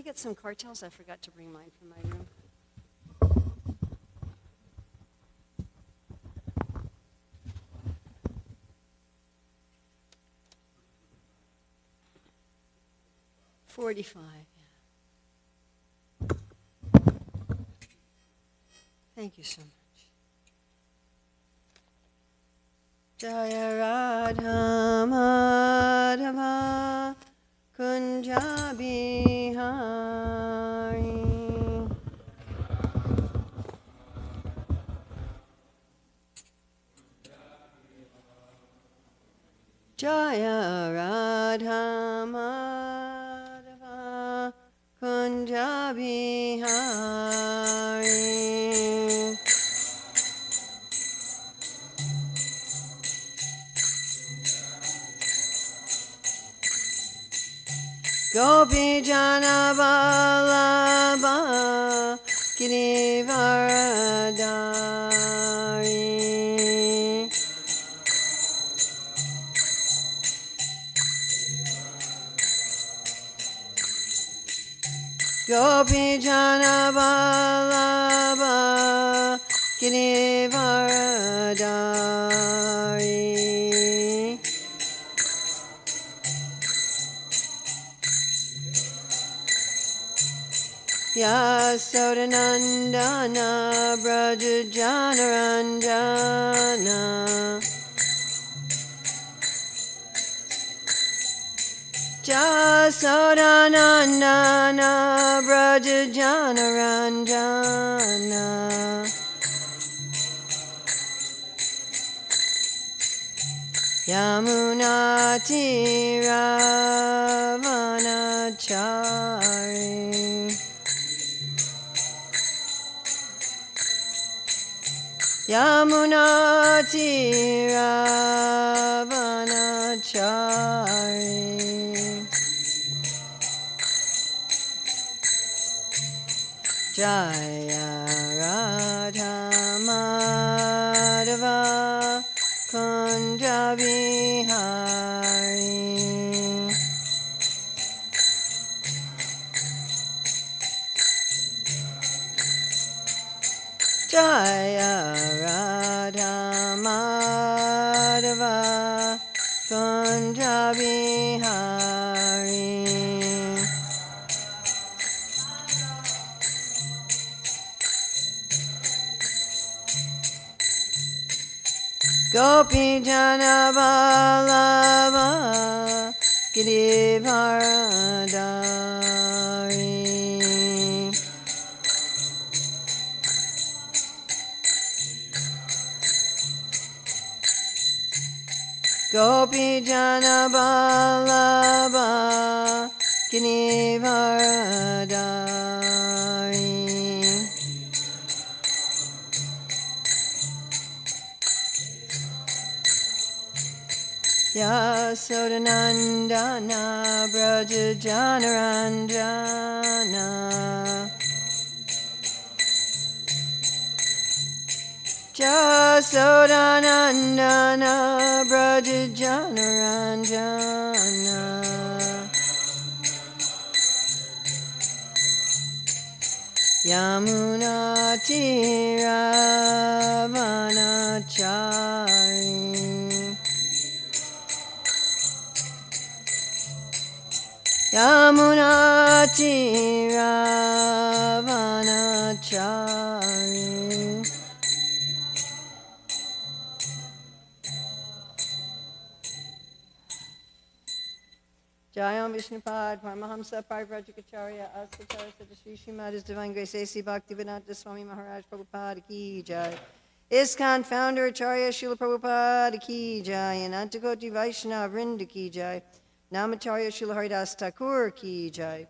I get some cartels? I forgot to bring mine from my room. $45. Yeah. Thank you so much. Jaya Radha Madhava Kunja Bihari Jaya Radha Madhava Kunja Bihari Gopi Jana Vallabha Girivaradari Gopi Jana Vallabha Girivaradari Yasodanandana Braja Janaranjana Jasodanandana Braja Janaranjana Yamunati Ravanachari Yamunati Ravanachari Jaya Radha Madhava Kunja Bihari Jaya Radha Madhava Kunja Bihari Gopi Jana Vallabha Girivaradari Gopi Jana Vallabha Girivaradari Yasodanandana Braja Janaranjana Jasodanandana Braja Janaranjana Yamunati Ravanachari Yamunati Ravanachari Jayam Vishnupad, Paramahamsa Parivrajikacharya, Asacharya Sadashri Srimad His Divine Grace A.C. Bhaktivedanta Swami Maharaj Prabhupada Ki Jai. ISKCON Founder Acharya Srila Prabhupada Ki Jai. Anantakoti Vaishnava Vrinda Ki Jai. Namacharya Srila Haridas Thakur Ki Jai.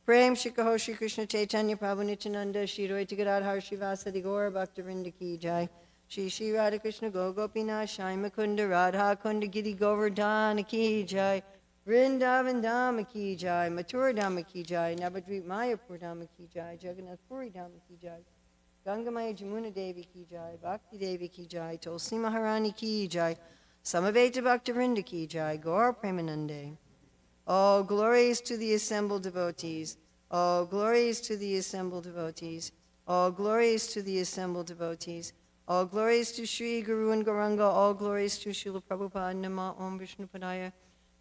Prem Shikaho Shri Krishna Chaitanya Prabhu Nityananda Shri Advaita Gadadhar Srivasadi Gaura Bhaktivinoda Ki Jai. Shri Shri Radha Krishna Gopinath Shai Mukunda Radha Kunda Giri Govardhana Ki Jai. Vrindavan Dhama Ki Jai, Mathura Dhama Ki Jai, Navadvip Mayapur Dhama Ki Jai, Jagannath Puri Dhama Ki Jai, Gangamaya Jamuna Devi Ki Jai, Bhakti Devi Ki Jai, Tulsi Maharani Ki Jai, Samaveta Bhaktivinoda Ki Jai, Gaur Premanande. All glories to the assembled devotees. All glories to the assembled devotees. All glories to the assembled devotees. All glories to Sri Guru and Gauranga. All glories to Srila Prabhupada. Nama Om Vishnupadaya.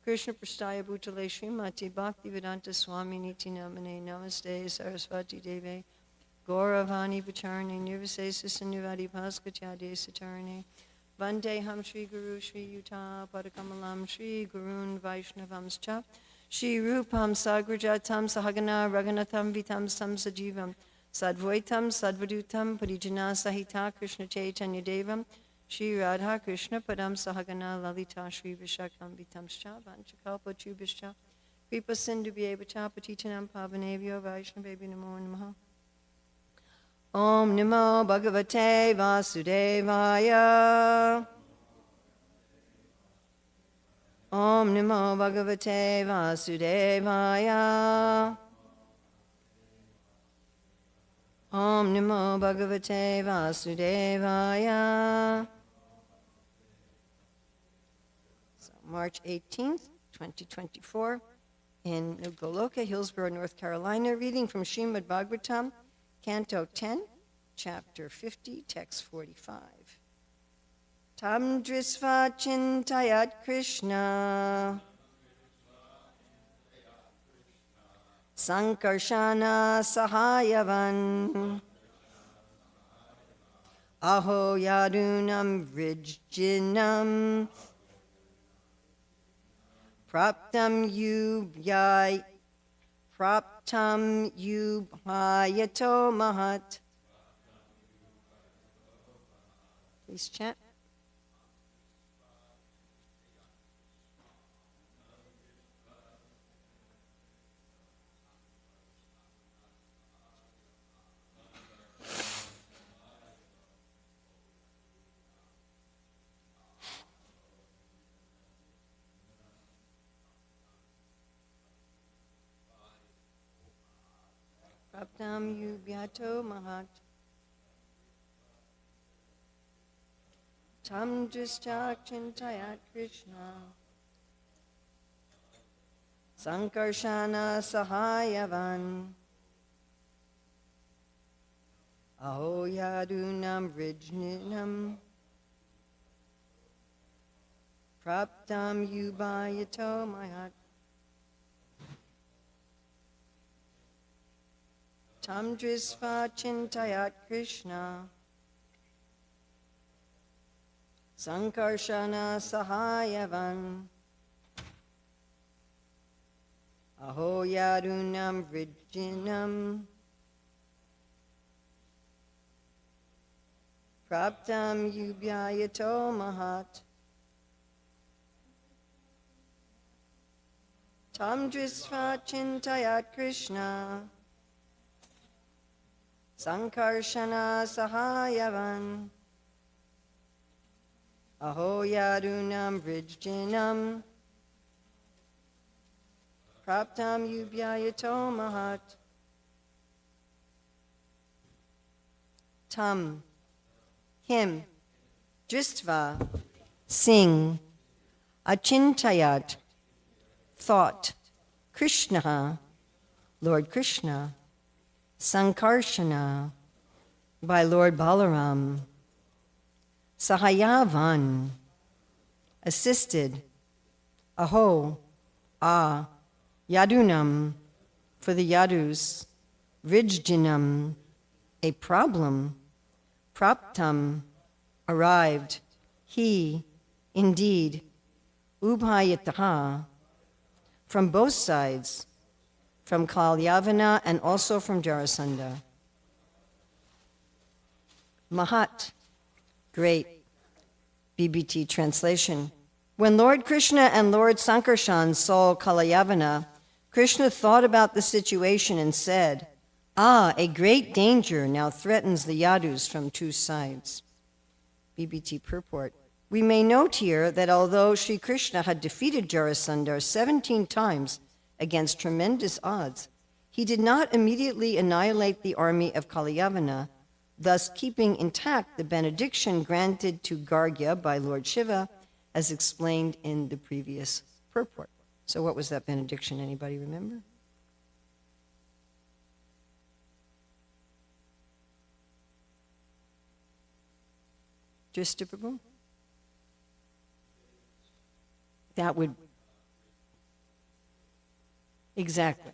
Krishna Prasthaya Bhutale Srimati Bhaktivedanta Swami Niti Namane Namaste Saraswati Deve Gauravani Pacharane Nirvisesa Sannivadi Paskatyade Satarane Vandeham Sri Guru Sri Yuta Padakamalam Sri Gurun Vaishnavamscha Shri Rupam Sagrajatam Sahagana Raghunatham Vitam Samsajivam Sadvaitam Sadvadutam Parijana Sahita Krishna Chaitanya Devam Shri Radha Krishna Padam Sahagana Lalita Shri Vishakam Vitamscha Vanchakalpa Chubhischa Kripa Sindhu Bhyevacha Patitanam Pavanevyo Vaishnavebhyo Namo Namaha Om Namo Bhagavate Vasudevaya Om Namo Bhagavate Vasudevaya Om Namo Bhagavate Vasudevaya. So March 18th, 2024, in Goloka, Hillsborough, North Carolina, reading from Srimad Bhagavatam, Canto 10, Chapter 50, Text 45. Tam drisva chintayat Krishna Sankarshana Sahayavan Aho Yadunam Vrijinam Praptam Yubhayato Mahat. Please chant. Praptam Yubhyato Mahat. Tam Drishtak Chintayat Krishna Sankarshana Sahayavan Aho Yadunam Vrijninam Praptam Yubhayato Mahat. Tam Drisva Chintayat Krishna Sankarshana Sahayavan Aho Yadunam Vrijinam Praptam Yubhyayato Mahat. Tam Drisva Chintayat Krishna Sankarshana Sahayavan Aho Yadunam Vrijinam Praptam Yubhyayato Mahat. Tam, him, Dristva, sing, Achintayat, thought, Krishna, Lord Krishna, Sankarshana, by Lord Balaram, Sahayavan, assisted, Aho, Yadunam, for the Yadus, Vrijinam, a problem, Praptam, arrived, he, indeed, Ubhayataha, from both sides, from Kalyavana and also from Jarasandha. Mahat, great. BBT translation. When Lord Krishna and Lord Sankarshan saw Kalyavana, Krishna thought about the situation and said, a great danger now threatens the Yadus from two sides. BBT purport. We may note here that although Sri Krishna had defeated Jarasandha 17 times against tremendous odds, he did not immediately annihilate the army of Kalyavana, thus keeping intact the benediction granted to Gargya by Lord Shiva, as explained in the previous purport. So what was that benediction? Anybody remember? Drishta Prabhu? That would, exactly,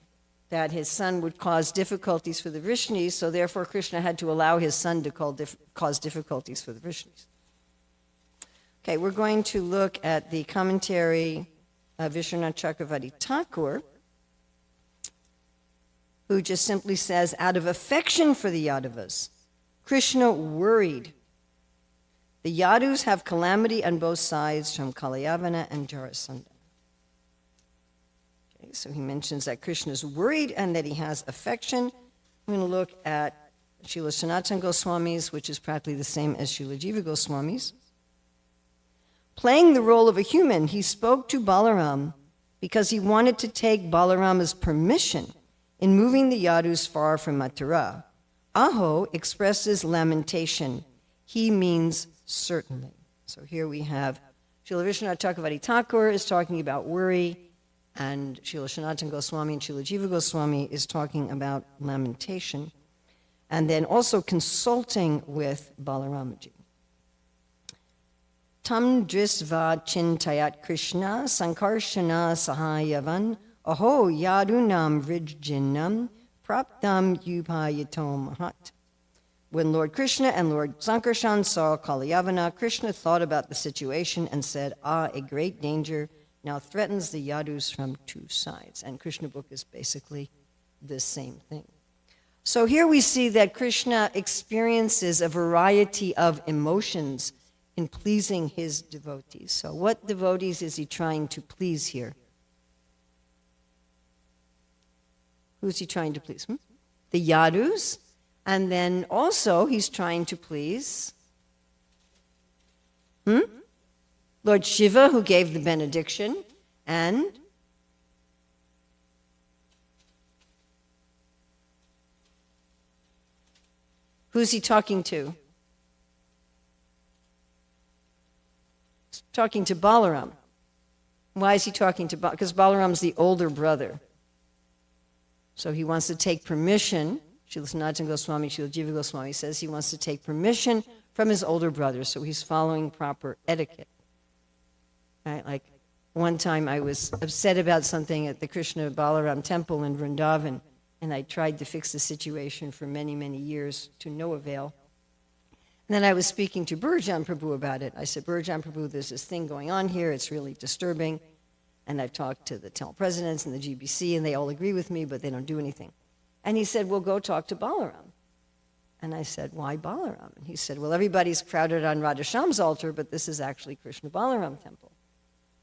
that his son would cause difficulties for the Vrishnis, so therefore Krishna had to allow his son to cause difficulties for the Vrishnis. Okay, we're going to look at the commentary of Vishwanath Chakravarti Thakur, who just simply says, out of affection for the Yadavas, Krishna worried. The Yadus have calamity on both sides from Kalayavana and Jarasandha. Okay, so he mentions that Krishna is worried and that he has affection. We're going to look at Srila Sanatana Goswami's, which is practically the same as Srila Jiva Goswami's. Playing the role of a human, he spoke to Balaram because he wanted to take Balarama's permission in moving the Yadus far from Mathura. Aho expresses lamentation. He means certainly. So here we have Srila Vishwanath Chakravarti Thakur is talking about worry, and Srila Sanatana Goswami and Srila Jiva Goswami is talking about lamentation, and then also consulting with Balaramaji. Tam drisva chintayat Krishna sankarshana sahayavan aho yadunam vrijjinam praptam yupayatom mahat. When Lord Krishna and Lord Sankarshan saw Kalayavana, Krishna thought about the situation and said, a great danger now threatens the Yadus from two sides. And Krishna book is basically the same thing. So here we see that Krishna experiences a variety of emotions in pleasing his devotees. So what devotees is he trying to please here? Who's he trying to please? The Yadus. And then also he's trying to please Lord Shiva, who gave the benediction, and who's he talking to? He's talking to Balaram. Why is he talking to Balaram? Because Balaram's the older brother. So he wants to take permission. Srila Sanatana Goswami, Srila Jiva Goswami says he wants to take permission from his older brother, so he's following proper etiquette. Right? Like one time I was upset about something at the Krishna Balaram temple in Vrindavan, and I tried to fix the situation for many, many years to no avail. And then I was speaking to Burjan Prabhu about it. I said, Burjan Prabhu, there's this thing going on here, it's really disturbing. And I've talked to the temple presidents and the GBC, and they all agree with me, but they don't do anything. And he said, well, go talk to Balaram. And I said, why Balaram? And he said, well, everybody's crowded on Radhashyam's altar, but this is actually Krishna Balaram temple.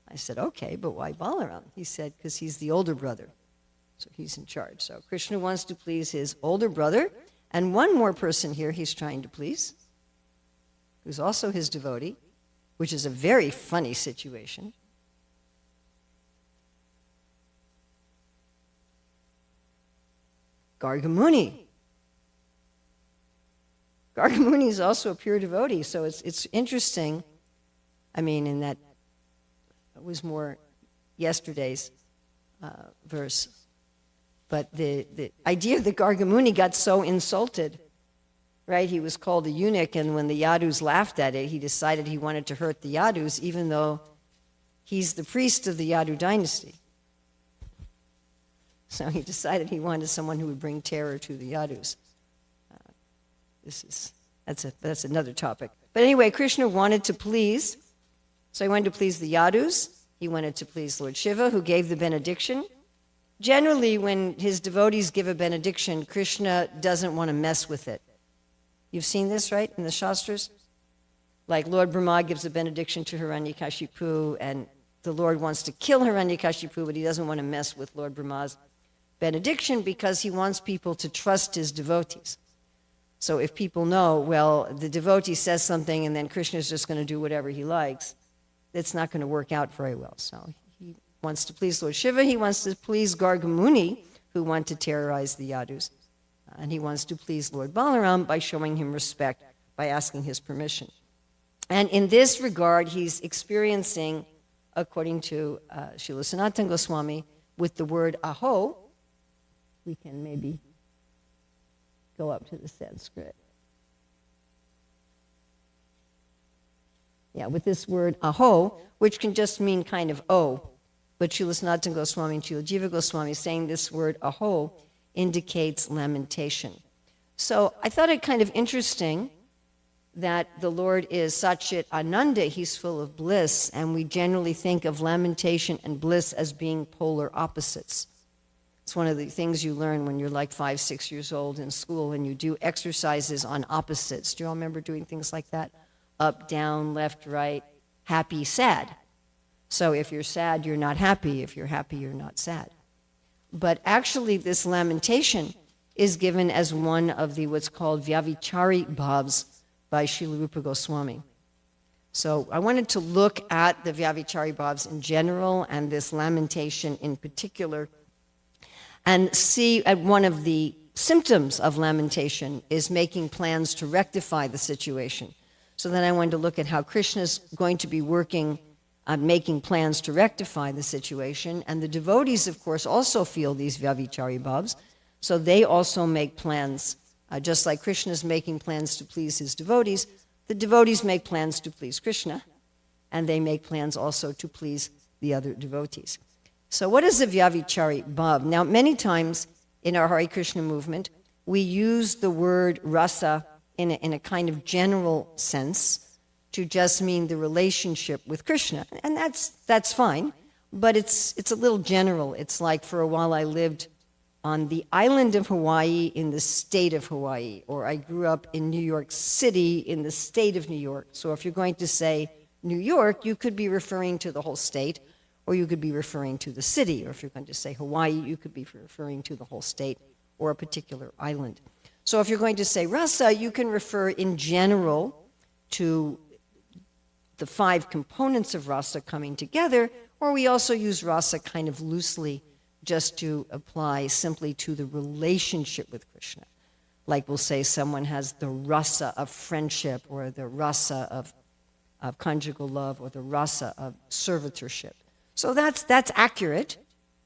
I said, okay, but why Balaram? He said, because he's the older brother, so he's in charge. So Krishna wants to please his older brother, and one more person here he's trying to please, who's also his devotee, which is a very funny situation. Gargamuni. Gargamuni is also a pure devotee, so it's interesting. I mean, in that, it was more yesterday's verse. But the idea that Gargamuni got so insulted, right? He was called a eunuch, and when the Yadus laughed at it, he decided he wanted to hurt the Yadus, even though he's the priest of the Yadu dynasty. So he decided he wanted someone who would bring terror to the Yadus. That's another topic. But anyway, Krishna wanted to please, so he wanted to please the Yadus. He wanted to please Lord Shiva, who gave the benediction. Generally, when his devotees give a benediction, Krishna doesn't want to mess with it. You've seen this, right, in the Shastras? Like Lord Brahma gives a benediction to Hiranyakashipu, and the Lord wants to kill Hiranyakashipu, but he doesn't want to mess with Lord Brahma's benediction because he wants people to trust his devotees. So if people know, well, the devotee says something and then Krishna is just going to do whatever he likes, it's not going to work out very well. So he wants to please Lord Shiva, he wants to please Gargamuni, who want to terrorize the Yadus, and he wants to please Lord Balaram by showing him respect, by asking his permission. And in this regard, he's experiencing, according to Srila Sanatana Goswami, with the word aho. We can maybe go up to the Sanskrit. Yeah, with this word aho, which can just mean kind of oh. But Srila Sanatana Goswami and Srila Jiva Goswami saying this word aho indicates lamentation. So I thought it kind of interesting that the Lord is Satchit Ananda, he's full of bliss, and we generally think of lamentation and bliss as being polar opposites. It's one of the things you learn when you're like 5, 6 years old in school and you do exercises on opposites. Do you all remember doing things like that? Up, down, left, right, happy, sad. So if you're sad, you're not happy. If you're happy, you're not sad. But actually this lamentation is given as one of the what's called Vyavichari Bhavs by Srila Rupa Goswami. So I wanted to look at the Vyavichari Bhavs in general and this lamentation in particular and see at one of the symptoms of lamentation is making plans to rectify the situation. So then I wanted to look at how Krishna's going to be working on making plans to rectify the situation. And the devotees, of course, also feel these Vyavichari Bhavs. So they also make plans, just like Krishna's making plans to please his devotees, the devotees make plans to please Krishna, and they make plans also to please the other devotees. So what is a Vyavichari Bhav? Now, many times in our Hare Krishna movement, we use the word rasa in a kind of general sense to just mean the relationship with Krishna. And that's fine, but it's a little general. It's like for a while I lived on the island of Hawaii in the state of Hawaii, or I grew up in New York City in the state of New York. So if you're going to say New York, you could be referring to the whole state, or you could be referring to the city. Or if you're going to say Hawaii, you could be referring to the whole state or a particular island. So if you're going to say rasa, you can refer in general to the 5 components of rasa coming together, or we also use rasa kind of loosely just to apply simply to the relationship with Krishna. Like we'll say someone has the rasa of friendship, or the rasa of conjugal love, or the rasa of servitorship. So that's accurate.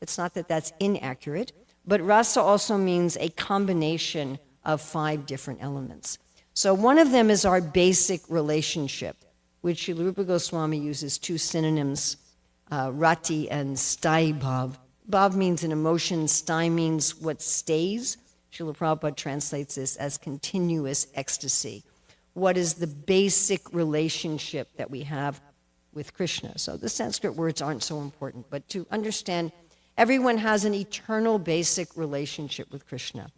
It's not that that's inaccurate, but rasa also means a combination of 5 different elements. So one of them is our basic relationship, which Srila Rupa Goswami uses 2 synonyms, rati and sthai bhav. Bhav means an emotion, sthai means what stays. Srila Prabhupada translates this as continuous ecstasy. What is the basic relationship that we have with Krishna? So the Sanskrit words aren't so important, but to understand, everyone has an eternal basic relationship with Krishna.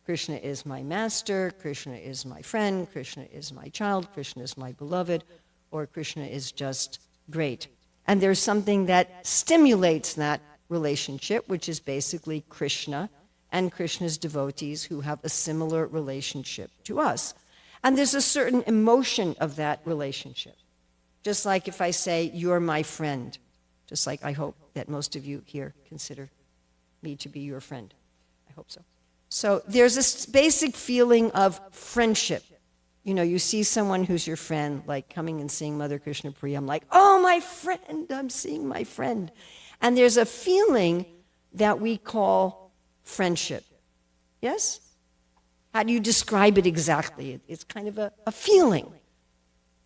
Krishna is my master, Krishna is my friend, Krishna is my child, Krishna is my beloved, or Krishna is just great. And there's something that stimulates that relationship, which is basically Krishna and Krishna's devotees who have a similar relationship to us. And there's a certain emotion of that relationship. Just like if I say, you're my friend, just like I hope that most of you here consider me to be your friend. I hope so. So there's this basic feeling of friendship. You know, you see someone who's your friend, like coming and seeing Mother Krishna Priya, I'm like, oh, my friend, I'm seeing my friend. And there's a feeling that we call friendship. Yes? How do you describe it exactly? It's kind of a feeling.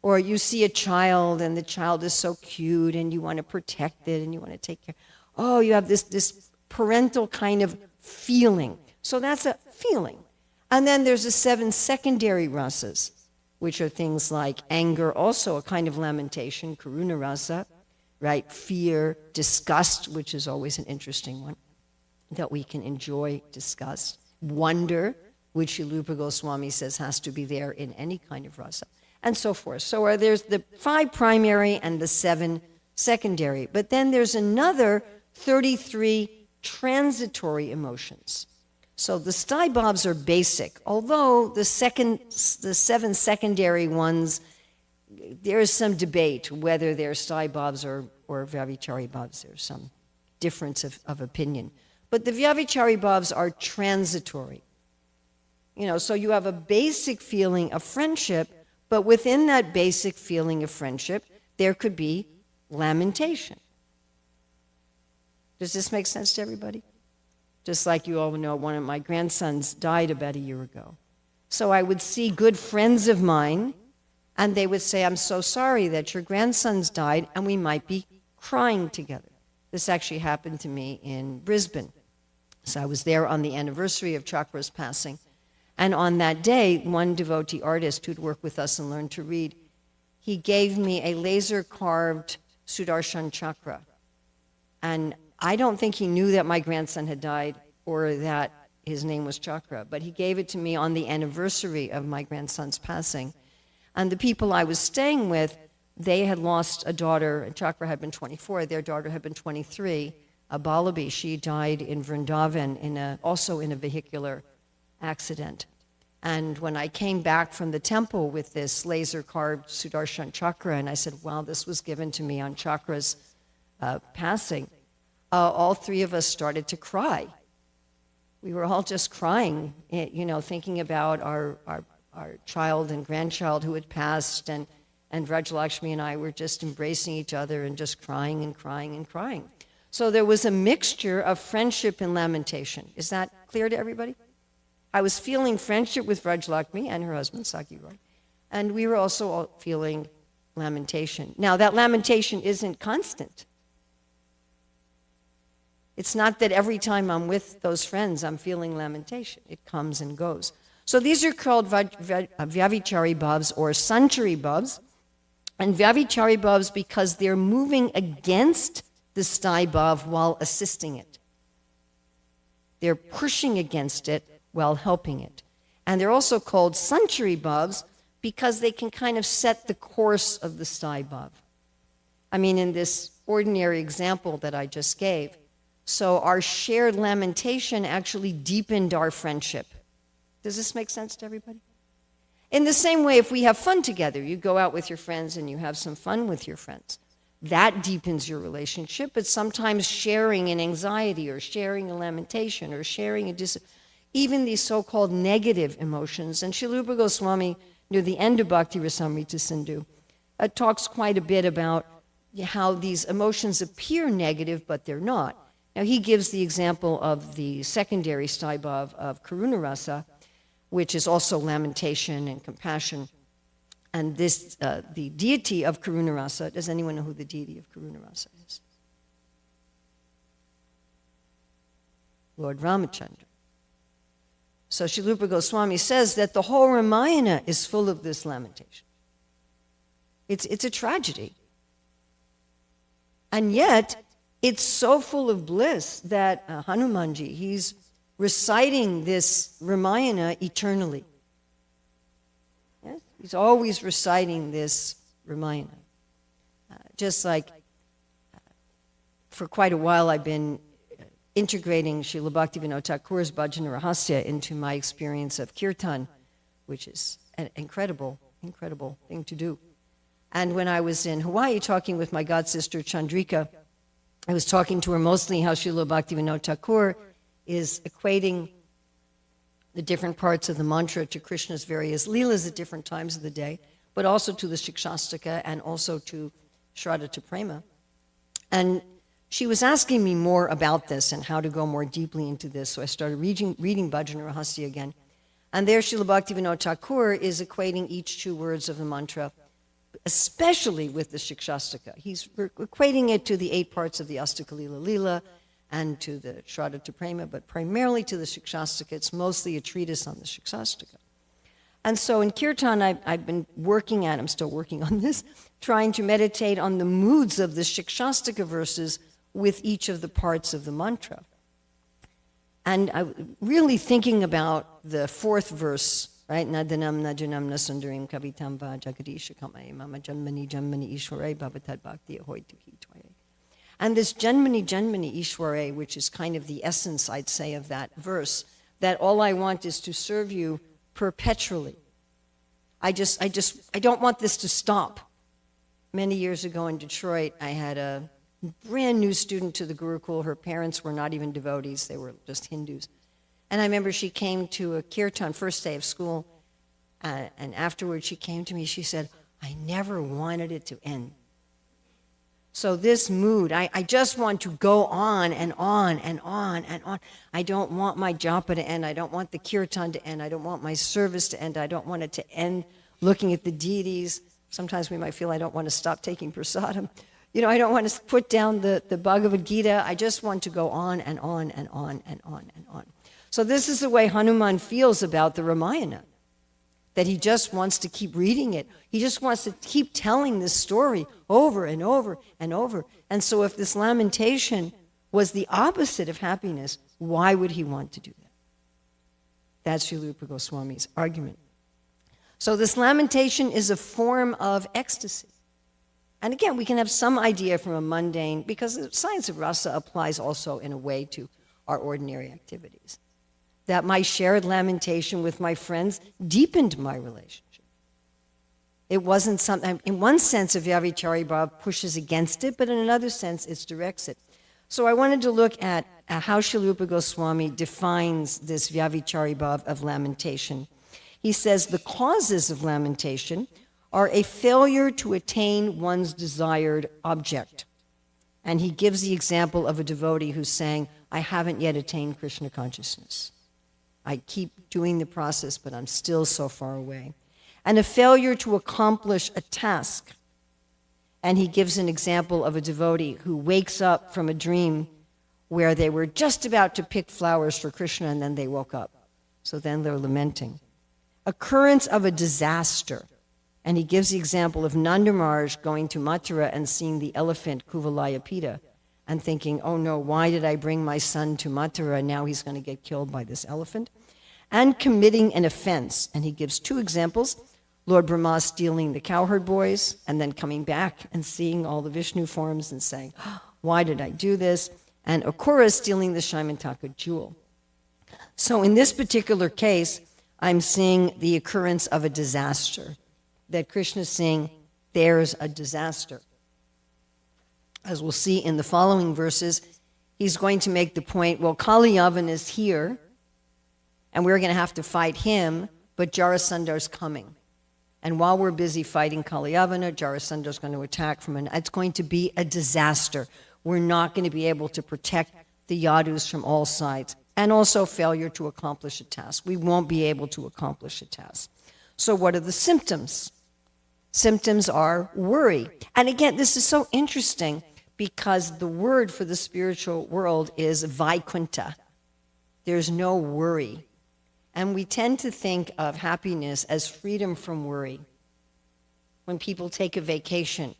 Or you see a child and the child is so cute and you want to protect it and you want to take care. Oh, you have this parental kind of feeling. So that's a feeling. And then there's the 7 secondary rasas, which are things like anger, also a kind of lamentation, karuna rasa, right? Fear, disgust, which is always an interesting one, that we can enjoy, disgust. Wonder, which Rupa Goswami says has to be there in any kind of rasa, and so forth. So there's the 5 primary and the 7 secondary. But then there's another 33 transitory emotions. So the sthai bhavs are basic, although the 7 secondary ones, there is some debate whether they're sthai bhavs or vyavichari bhavs. There's some difference of opinion. But the vyavichari bhavs are transitory. You know, so you have a basic feeling of friendship, but within that basic feeling of friendship, there could be lamentation. Does this make sense to everybody? Just like you all know, one of my grandsons died about a year ago. So I would see good friends of mine, And they would say, I'm so sorry that your grandson's died, and we might be crying together. This actually happened to me in Brisbane. So I was there on the anniversary of Chakra's passing. And on that day, one devotee artist who'd worked with us and learned to read, he gave me a laser-carved Sudarshan chakra. And I don't think he knew that my grandson had died or that his name was Chakra, but he gave it to me on the anniversary of my grandson's passing. And the people I was staying with, they had lost a daughter, and Chakra had been 24, their daughter had been 23, Balabi. She died in Vrindavan, also in a vehicular accident. And when I came back from the temple with this laser-carved Sudarshan chakra, and I said, wow, this was given to me on Chakra's passing, all three of us started to cry. We were all just crying, thinking about our child and grandchild who had passed, and Vrajalakshmi and I were just embracing each other and just crying and crying and crying. So there was a mixture of friendship and lamentation. Is that clear to everybody? I was feeling friendship with Vrajalakshmi and her husband, Saki Roy, and we were also all feeling lamentation. Now, that lamentation isn't constant. It's not that every time I'm with those friends, I'm feeling lamentation. It comes and goes. So these are called Vyavichari bhavs or Sanchari bhavs. And Vyavichari bhavs because they're moving against the sthai bhav while assisting it. They're pushing against it while helping it. And they're also called Sanchari bhavs because they can kind of set the course of the sthai bhav. I mean, in this ordinary example that I just gave, so our shared lamentation actually deepened our friendship. Does this make sense to everybody? In the same way, if we have fun together, you go out with your friends and you have some fun with your friends, that deepens your relationship. But sometimes sharing an anxiety or sharing a lamentation or sharing even these so-called negative emotions. And Srila Rupa Goswami, near the end of Bhakti Rasamrita Sindhu, talks quite a bit about how these emotions appear negative, but they're not. Now, he gives the example of the secondary sthai bhav of karuna rasa, which is also lamentation and compassion. And this, the deity of karuna rasa, does anyone know who the deity of karuna rasa is? Lord Ramachandra. So Srila Rupa Goswami says that the whole Ramayana is full of this lamentation. It's a tragedy. And yet, it's so full of bliss that Hanumanji, he's reciting this Ramayana eternally. Yes? He's always reciting this Ramayana. Just like for quite a while I've been integrating Srila Bhaktivinoda Thakur's Bhajana Rahasya into my experience of Kirtan, which is an incredible, incredible thing to do. And when I was in Hawaii talking with my godsister Chandrika, I was talking to her mostly how Srila Bhaktivinoda Thakur is equating the different parts of the mantra to Krishna's various leelas at different times of the day, but also to the Shikshastaka and also to Shraddha to Prema. And she was asking me more about this and how to go more deeply into this, so I started reading Bhajana Rahasya again. And there Srila Bhaktivinoda Thakur is equating each two words of the mantra, especially with the Shikshastaka. He's equating it to the 8 parts of the Astakalila Lila and to the Shraddha to Prema, but primarily to the Shikshastaka. It's mostly a treatise on the Shikshastaka. And so in Kirtan, I've been working at, I'm still working on this, trying to meditate on the moods of the Shikshastaka verses with each of the parts of the mantra. And I really thinking about the 4th verse, right? Nadanam najanam nasundarim kavitam va jagadisha kamai mama janmani janmani ishware bhavatad bhakti ahoituki twaye. And this janmani janmani ishware, which is kind of the essence, I'd say, of that verse, that all I want is to serve you perpetually. I don't want this to stop. Many years ago in Detroit, I had a brand new student to the Gurukul. Her parents were not even devotees, they were just Hindus. And I remember she came to a kirtan first day of school, and afterwards she came to me, she said, I never wanted it to end. So this mood, I just want to go on and on and on and on. I don't want my japa to end. I don't want the kirtan to end. I don't want my service to end. I don't want it to end looking at the deities. Sometimes we might feel, I don't want to stop taking prasadam. I don't want to put down the Bhagavad Gita. I just want to go on and on and on and on and on. So this is the way Hanuman feels about the Ramayana, that he just wants to keep reading it. He just wants to keep telling this story over and over and over. And so if this lamentation was the opposite of happiness, why would he want to do that? That's Srila Rupa Goswami's argument. So this lamentation is a form of ecstasy. And again, we can have some idea from a mundane, because the science of rasa applies also in a way to our ordinary activities, that my shared lamentation with my friends deepened my relationship. It wasn't something, in one sense, a Vyavicharya Bhav pushes against it, but in another sense, it directs it. So I wanted to look at how Srila Rupa Goswami defines this Vyavicharya Bhav of lamentation. He says the causes of lamentation are a failure to attain one's desired object. And he gives the example of a devotee who's saying, I haven't yet attained Krishna consciousness. I keep doing the process, but I'm still so far away. And a failure to accomplish a task. And he gives an example of a devotee who wakes up from a dream where they were just about to pick flowers for Krishna and then they woke up. So then they're lamenting. Occurrence of a disaster. And he gives the example of Nanda Maharaj going to Mathura and seeing the elephant Kuvalayapita and thinking, oh no, why did I bring my son to Mathura? Now he's going to get killed by this elephant. And committing an offense. And he gives two examples. Lord Brahma stealing the cowherd boys and then coming back and seeing all the Vishnu forms and saying, why did I do this? And Akura stealing the Shaimantaka jewel. So in this particular case, I'm seeing the occurrence of a disaster. That Krishna is saying, there's a disaster. As we'll see in the following verses, he's going to make the point, well, Kali Yavan is here, and we're going to have to fight him, but Jarasandar's coming. And while we're busy fighting Kali Yavana, Jarasandar's going to attack it's going to be a disaster. We're not going to be able to protect the Yadus from all sides. And also failure to accomplish a task. We won't be able to accomplish a task. So what are the symptoms? Symptoms are worry. And again, this is so interesting because the word for the spiritual world is Vaikunta. There's no worry. And we tend to think of happiness as freedom from worry. When people take a vacation,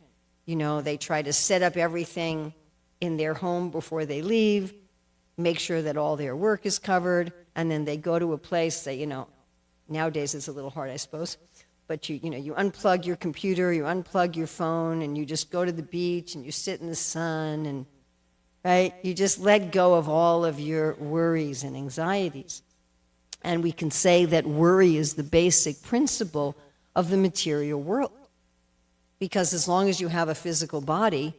they try to set up everything in their home before they leave, make sure that all their work is covered, and then they go to a place that, nowadays it's a little hard, I suppose, but you unplug your computer, you unplug your phone, and you just go to the beach, and you sit in the sun, and, right? You just let go of all of your worries and anxieties. And we can say that worry is the basic principle of the material world. Because as long as you have a physical body,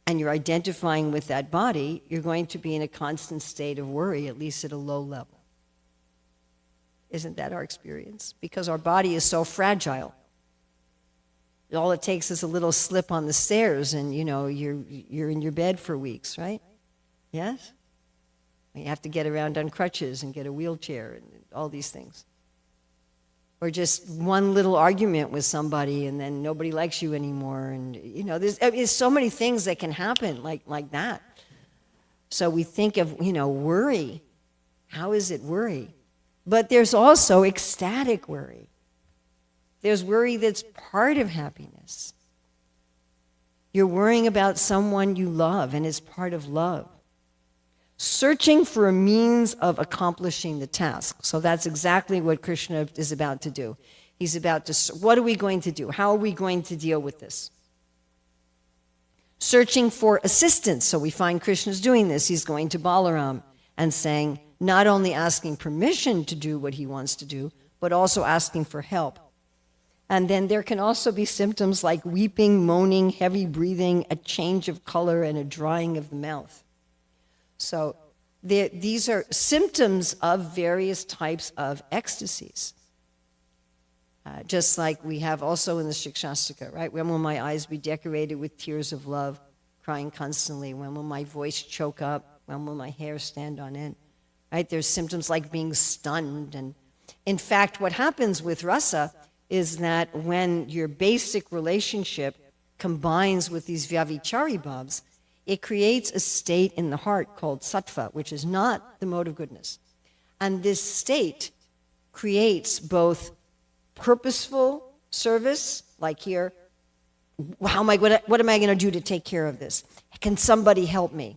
and you're identifying with that body, you're going to be in a constant state of worry, at least at a low level. Isn't that our experience? Because our body is so fragile. All it takes is a little slip on the stairs and, you're in your bed for weeks, right? Yes? You have to get around on crutches and get a wheelchair and all these things. Or just one little argument with somebody and then nobody likes you anymore. And, there's so many things that can happen like that. So we think of, worry. How is it worry? But there's also ecstatic worry. There's worry that's part of happiness. You're worrying about someone you love and it's part of love. Searching for a means of accomplishing the task. So that's exactly what Krishna is about to do. He's about to, what are we going to do? How are we going to deal with this? Searching for assistance. So we find Krishna's doing this. He's going to Balaram and saying, not only asking permission to do what he wants to do, but also asking for help. And then there can also be symptoms like weeping, moaning, heavy breathing, a change of color, and a drying of the mouth. So these are symptoms of various types of ecstasies. Just like we have also in the Shikshastika, right? When will my eyes be decorated with tears of love, crying constantly? When will my voice choke up? When will my hair stand on end? Right? There's symptoms like being stunned. And in fact, what happens with rasa is that when your basic relationship combines with these Vyavichari bhavs, it creates a state in the heart called sattva, which is not the mode of goodness. And this state creates both purposeful service, like here, what am I going to do to take care of this? Can somebody help me?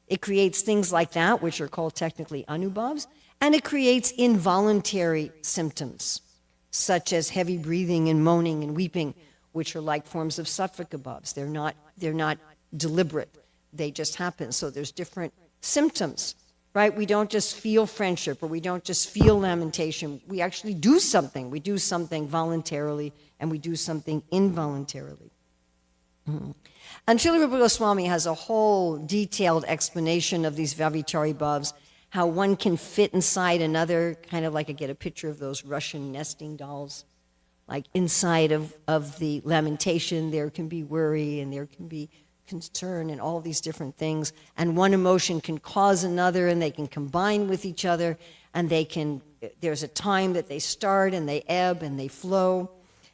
It creates things like that, which are called technically anubhavs, and it creates involuntary symptoms, such as heavy breathing and moaning and weeping, which are like forms of sattvika bhavs. They're not deliberate. They just happen. So there's different symptoms, right? We don't just feel friendship, or we don't just feel lamentation. We actually do something. We do something voluntarily, and we do something involuntarily. Mm-hmm. And Srila Rupa Goswami has a whole detailed explanation of these Vyavichari bhavs, how one can fit inside another, kind of like I get a picture of those Russian nesting dolls. Like inside of the lamentation, there can be worry and there can be concern and all these different things. And one emotion can cause another, and they can combine with each other, and there's a time that they start and they ebb and they flow.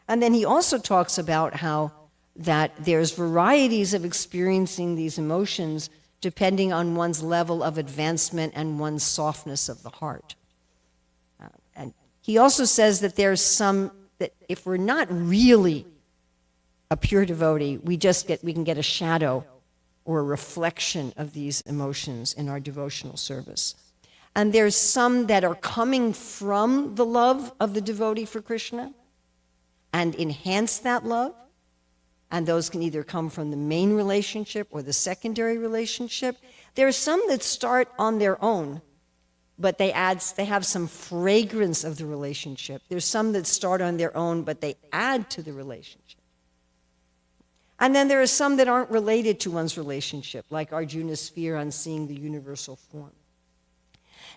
And then he also talks about how that there's varieties of experiencing these emotions depending on one's level of advancement and one's softness of the heart. And he also says that there's some, that if we're not really a pure devotee, we can get a shadow or a reflection of these emotions in our devotional service. And there's some that are coming from the love of the devotee for Krishna and enhance that love. And those can either come from the main relationship or the secondary relationship. There are some that start on their own, but they have some fragrance of the relationship. There's some that start on their own, but they add to the relationship. And then there are some that aren't related to one's relationship, like Arjuna's fear on seeing the universal form.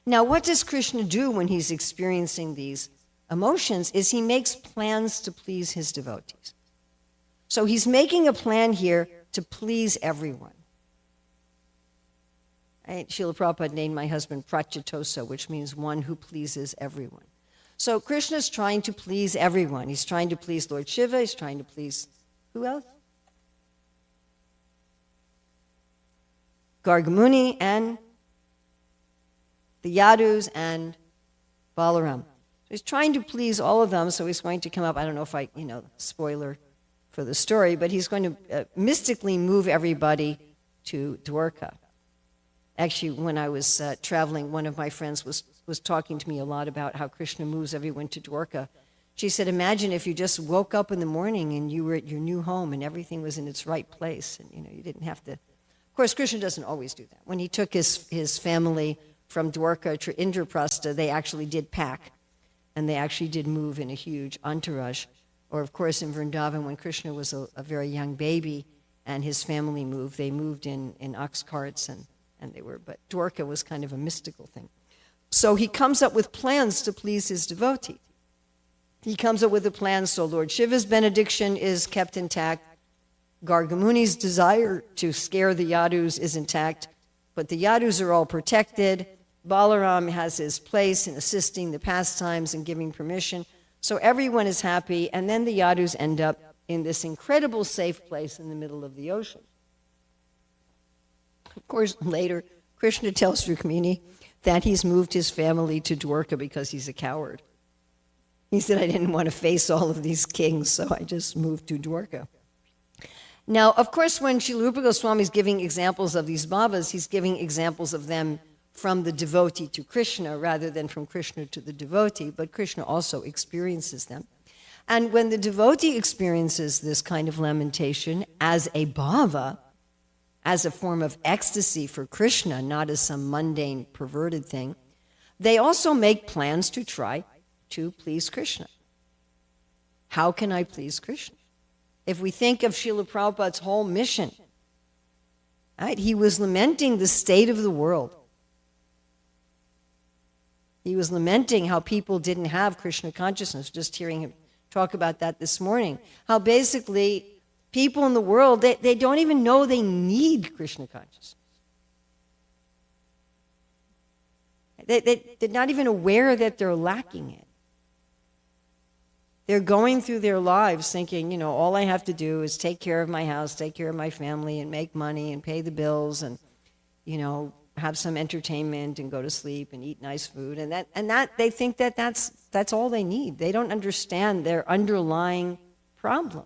Now, what does Krishna do when he's experiencing these emotions is he makes plans to please his devotees. So he's making a plan here to please everyone. Srila Prabhupada named my husband Pratyatosa, which means one who pleases everyone. So Krishna's trying to please everyone. He's trying to please Lord Shiva. He's trying to please, who else? Gargamuni and the Yadus and Balaram. So he's trying to please all of them, so he's going to come up, I don't know if spoiler for the story, but he's going to mystically move everybody to Dwarka. Actually, when I was traveling, one of my friends was talking to me a lot about how Krishna moves everyone to Dwarka. She said, imagine if you just woke up in the morning and you were at your new home and everything was in its right place, and you didn't have to. Of course, Krishna doesn't always do that. When he took his family from Dwarka to Indraprastha, they actually did pack, and they actually did move in a huge entourage. Or, of course, in Vrindavan, when Krishna was a very young baby and his family moved, they moved in ox carts, and they were, but Dwarka was kind of a mystical thing. So he comes up with plans to please his devotee. He comes up with a plan so Lord Shiva's benediction is kept intact, Gargamuni's desire to scare the Yadus is intact, but the Yadus are all protected. Balaram has his place in assisting the pastimes and giving permission. So everyone is happy, and then the Yadus end up in this incredible safe place in the middle of the ocean. Of course, later, Krishna tells Rukmini that he's moved his family to Dwarka because he's a coward. He said, I didn't want to face all of these kings, so I just moved to Dwarka. Now, of course, when Srila Rupa Goswami is giving examples of these bhavas, he's giving examples of them from the devotee to Krishna rather than from Krishna to the devotee, but Krishna also experiences them. And when the devotee experiences this kind of lamentation as a bhava, as a form of ecstasy for Krishna, not as some mundane, perverted thing, they also make plans to try to please Krishna. How can I please Krishna? If we think of Srila Prabhupada's whole mission, right, he was lamenting the state of the world. He was lamenting how people didn't have Krishna consciousness, just hearing him talk about that this morning. How basically people in the world, they don't even know they need Krishna consciousness. They're not even aware that they're lacking it. They're going through their lives thinking, all I have to do is take care of my house, take care of my family, and make money and pay the bills and, have some entertainment and go to sleep and eat nice food. And that they think that's all they need. They don't understand their underlying problem.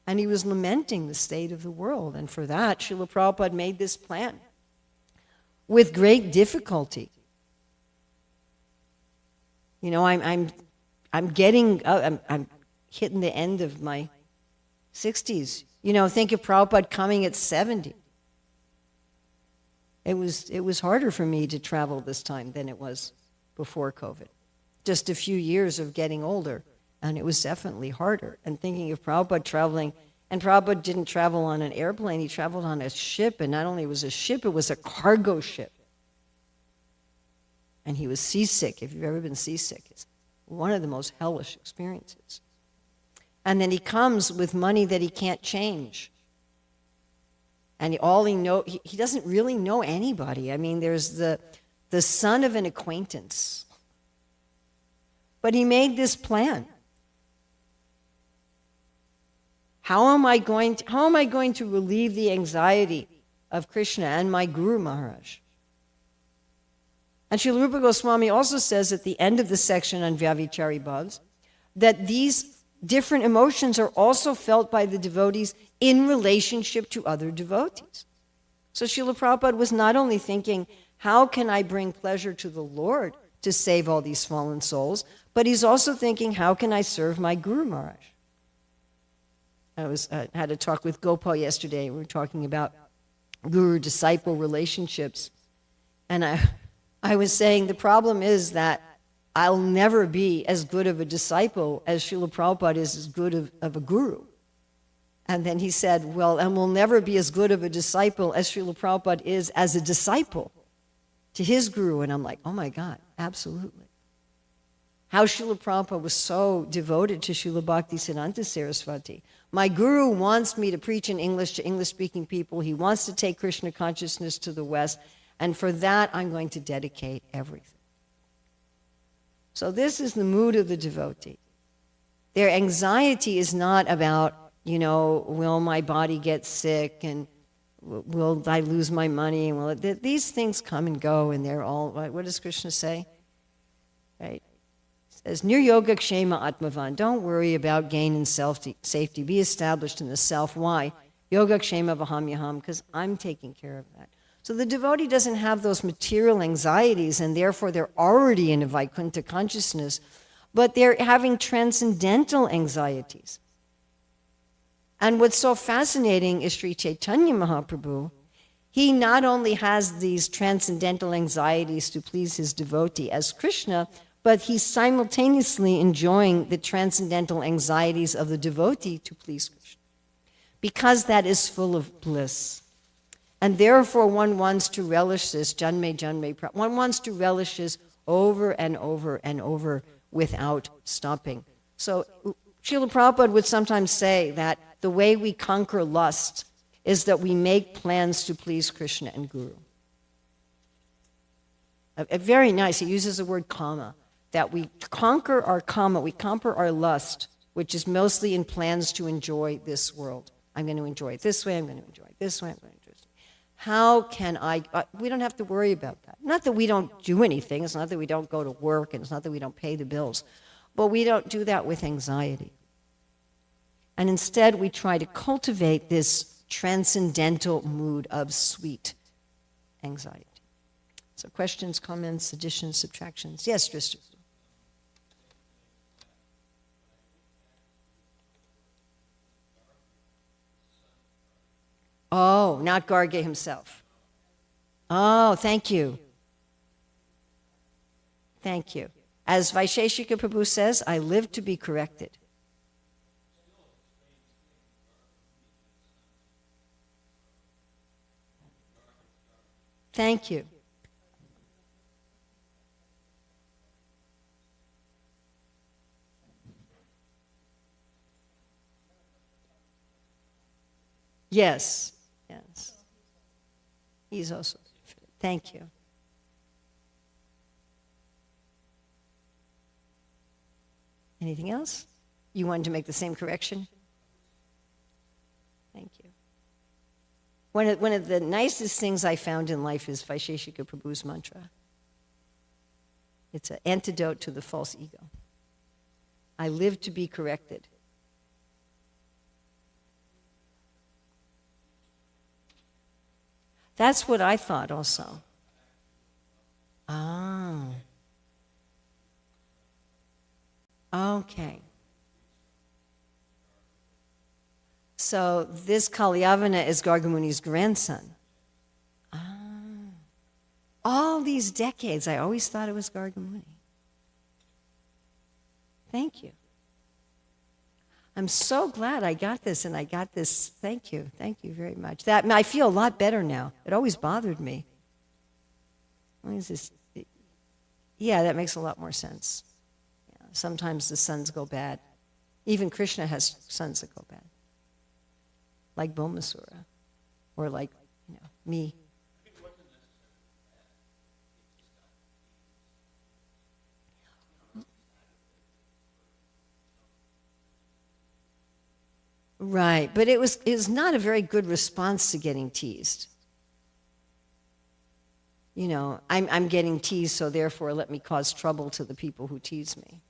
And he was lamenting the state of the world. And for that, Srila Prabhupada made this plan with great difficulty. I'm hitting the end of my 60s. Think of Prabhupada coming at 70. It was harder for me to travel this time than it was before COVID. Just a few years of getting older, and it was definitely harder. And thinking of Prabhupada traveling, and Prabhupada didn't travel on an airplane, he traveled on a ship, and not only was it a ship, it was a cargo ship. And he was seasick. If you've ever been seasick, it's one of the most hellish experiences. And then he comes with money that he can't change. And he doesn't really know anybody. I mean, there's the son of an acquaintance. But he made this plan. How am I going to relieve the anxiety of Krishna and my Guru Maharaj? And Srila Rupa Goswami also says at the end of the section on Vyavichari Bhavs that these different emotions are also felt by the devotees in relationship to other devotees. So Srila Prabhupada was not only thinking, how can I bring pleasure to the Lord to save all these fallen souls, but he's also thinking, how can I serve my Guru Maharaj? I had a talk with Gopal yesterday. We were talking about guru-disciple relationships. And I was saying the problem is that I'll never be as good of a disciple as Srila Prabhupada is as good of a guru. And then he said, well, and we'll never be as good of a disciple as Srila Prabhupada is as a disciple to his guru. And I'm like, oh my God, absolutely. How Srila Prabhupada was so devoted to Srila Bhaktisiddhanta Saraswati. My guru wants me to preach in English to English-speaking people. He wants to take Krishna consciousness to the West. And for that, I'm going to dedicate everything. So this is the mood of the devotee. Their anxiety is not about, will my body get sick and will I lose my money? And these things come and go, and they're all, what does Krishna say? Right? It says, Nir yoga kshema atmavan. Don't worry about gain and safety. Be established in the self. Why? Yoga kshema vaham yaham, because I'm taking care of that. So the devotee doesn't have those material anxieties, and therefore they're already in a Vaikuntha consciousness, but they're having transcendental anxieties. And what's so fascinating is Sri Chaitanya Mahaprabhu. He not only has these transcendental anxieties to please his devotee as Krishna, but he's simultaneously enjoying the transcendental anxieties of the devotee to please Krishna, because that is full of bliss. And therefore one wants to relish this, one wants to relish this over and over and over without stopping. So Srila Prabhupada would sometimes say that the way we conquer lust is that we make plans to please Krishna and Guru. Very nice, he uses the word kama, that we conquer our kama, we conquer our lust, which is mostly in plans to enjoy this world. I'm going to enjoy it this way, I'm going to enjoy it this way, I'm going to enjoy it. How can we don't have to worry about that. Not that we don't do anything, it's not that we don't go to work, and it's not that we don't pay the bills, but we don't do that with anxiety. And instead, we try to cultivate this transcendental mood of sweet anxiety. So questions, comments, additions, subtractions? Yes, Tristan. Oh, not Garge himself. Oh, thank you. Thank you. As Vaisheshika Prabhu says, I live to be corrected. Thank you. Yes. Yes. He's also. Thank you. Anything else? You wanted to make the same correction? Thank you. One of the nicest things I found in life is Vaisheshika Prabhu's mantra. It's an antidote to the false ego. I live to be corrected. That's what I thought also. Oh. Okay. So this Kalyavana is Gargamuni's grandson. Ah. All these decades, I always thought it was Gargamuni. Thank you. I'm so glad I got this, and I got this. Thank you very much. I feel a lot better now. It always bothered me. What is this? Yeah, that makes a lot more sense. Yeah, sometimes the sons go bad. Even Krishna has sons that go bad, like Bhaumasura, or like me. Right, but it was not a very good response to getting teased. I'm getting teased, so therefore let me cause trouble to the people who tease me.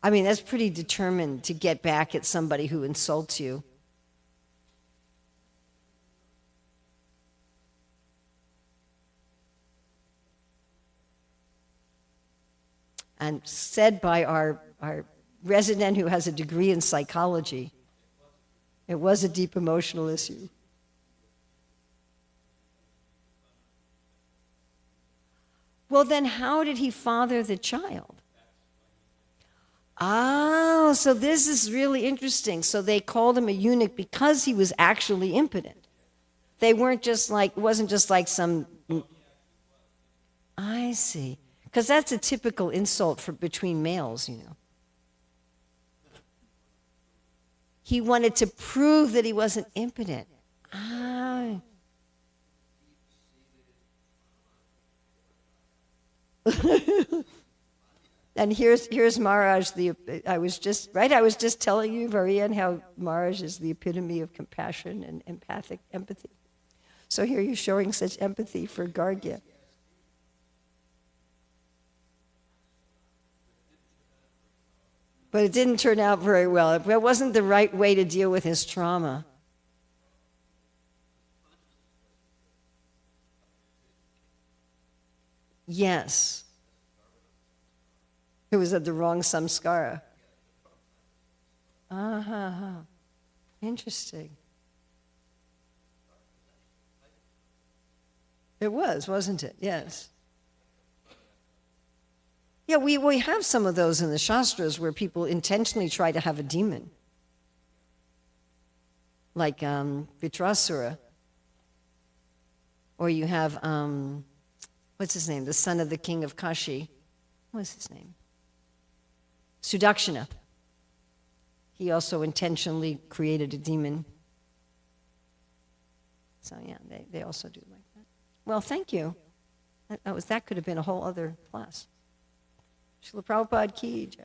I mean, that's pretty determined to get back at somebody who insults you. And said by our resident who has a degree in psychology, it was a deep emotional issue. Well, then how did he father the child? Oh, so this is really interesting. So they called him a eunuch because he was actually impotent. They weren't just like, it wasn't just like some, I see. Because that's a typical insult between males, He wanted to prove that he wasn't impotent. Ah. And here's Maharaj. I was just telling you, Varian, how Maharaj is the epitome of compassion and empathy. So here you're showing such empathy for Gargya. But it didn't turn out very well. It wasn't the right way to deal with his trauma. Yes. It was of the wrong samskara. Interesting. It was, wasn't it? Yes. Yeah, we have some of those in the Shastras where people intentionally try to have a demon. Like Vitrasura. Or you have, what's his name? The son of the king of Kashi. What's his name? Sudakshana. He also intentionally created a demon. So yeah, they also do like that. Well, thank you. That could have been a whole other class. Srila Prabhupada ki jai.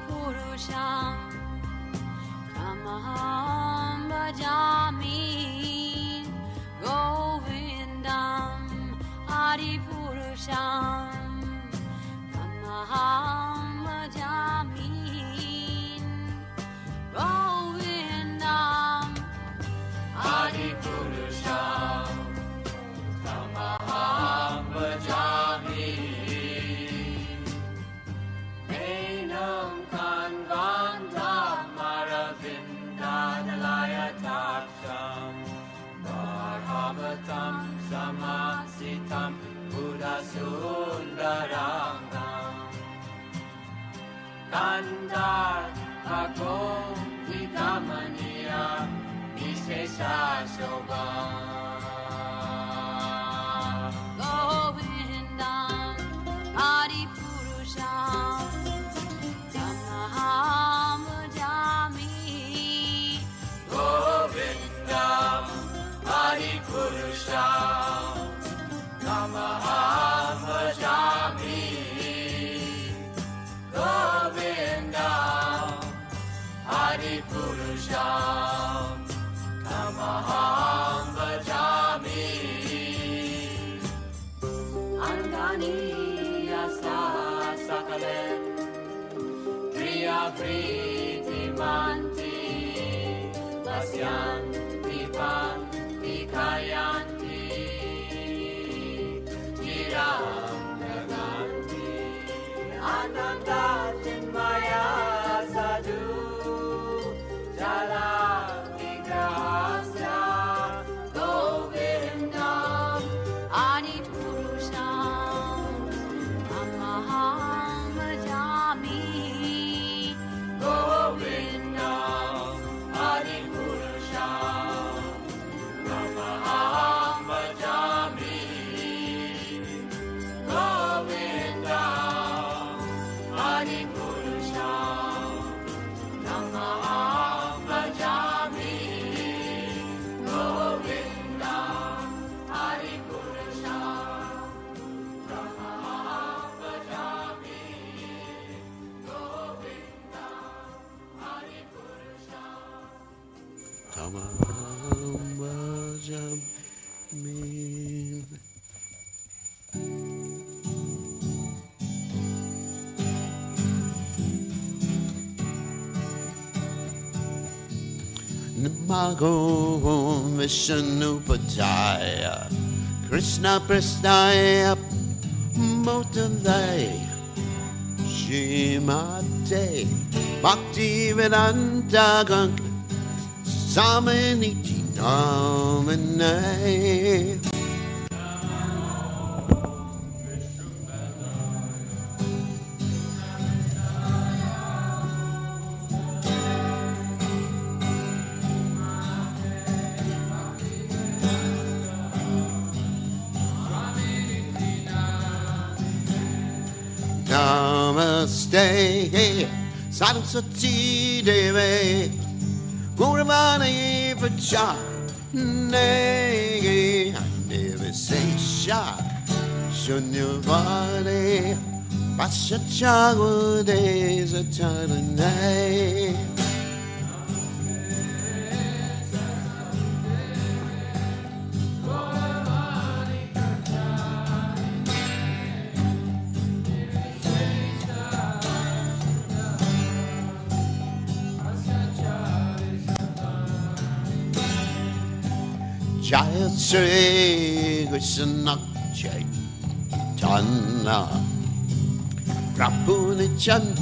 Purusham Tamaham Bhajami Govindam Adi Purusham Tamaham Kandar ako ikamaniya Vishesha Shobha Govindam Adipurusham Tamaham Bhajami Govindam Adipurusham Namaham Bhajami Govindam Adipurusham Namaham Bhajami Angani Yasa Sakalen Kriya Priti Manti Pasyanti Panti Kayanti Jiram Naganti Ananda Chinmaya Sadhu Jala Vigrahasya Govindam Adipurusham Tamaham Bhajami Govindam Adipurusham Namaham Bhajami Govindam Adipurusham Namaham Bhajami Govindam Adipurusham Namaham Bhajami Govindam Adipurusham Tamaham Bhajami. Namago Vishnupataya Krishna Prasthaya Motalaya Shrimate Bhaktivedanta Samaniti Namane Namaste Saraswati Devi Gauravani Vajane Nivesesha Shunyavani Pasachagode Satarane Jaya Sri Krishna Chaitanya Prabhu Nityananda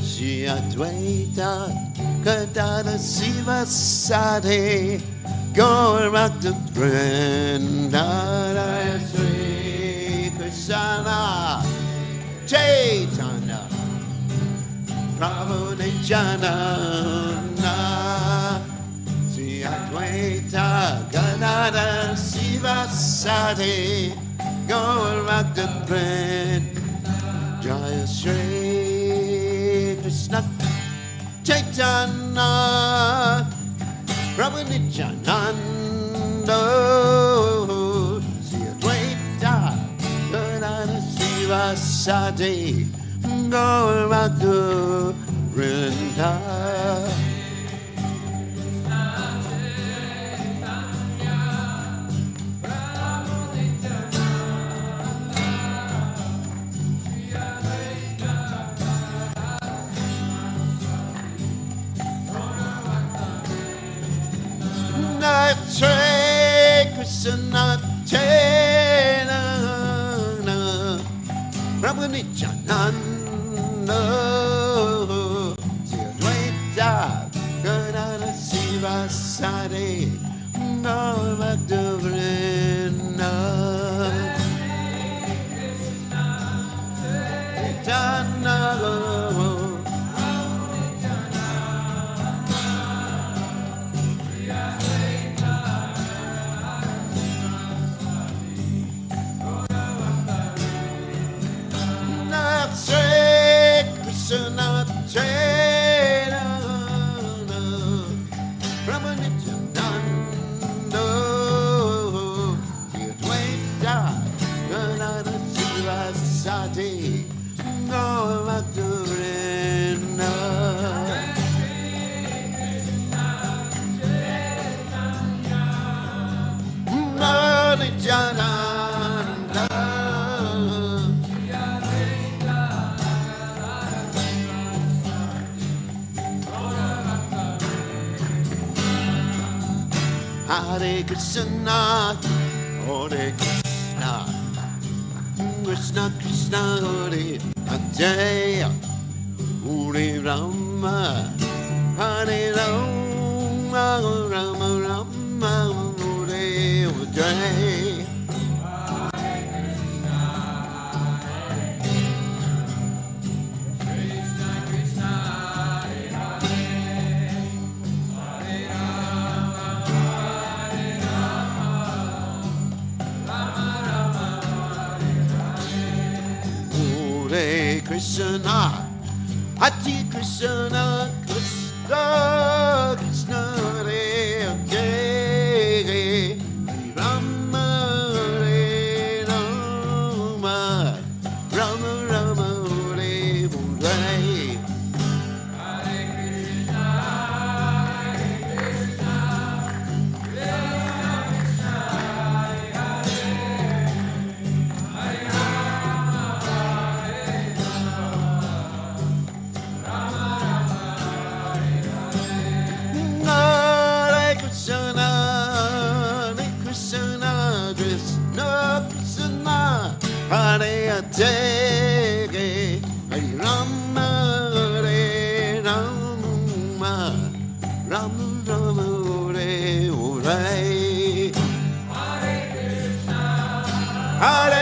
Shri Advaita Gadada Siva Sati Gaur Bhakta Vrinda Jaya Sri Krishna Chaitanya Prabhu Nityananda Advaita Gadada Siva Sati Gaur Bhakta Vrinda Jaya Sri Krishna Chaitanya Prabhu Nityananda Sri Advaita Gadada Siva Sati Gaur Bhakta Vrinda Sri Krishna Chaitanya Prabhu Nityananda Sri Advaita Gadada Siva Sati Gaur Bhakta Vrinda Hare Krishna, Hare Krishna, Krishna Krishna, Hare Hare, Hare Rama, Hare Rama, Rama Rama, Hare Hare. Hare Krishna, Hare Krishna, Krishna Krishna, Hare Hare, Rama Hare Rama, Rama Rama Hare Hare. Hare Krishna, Hare Krishna, Krishna Krishna, Hare Hare, Hare Rama, Hare Rama, Rama Rama, Hare Hare. Hare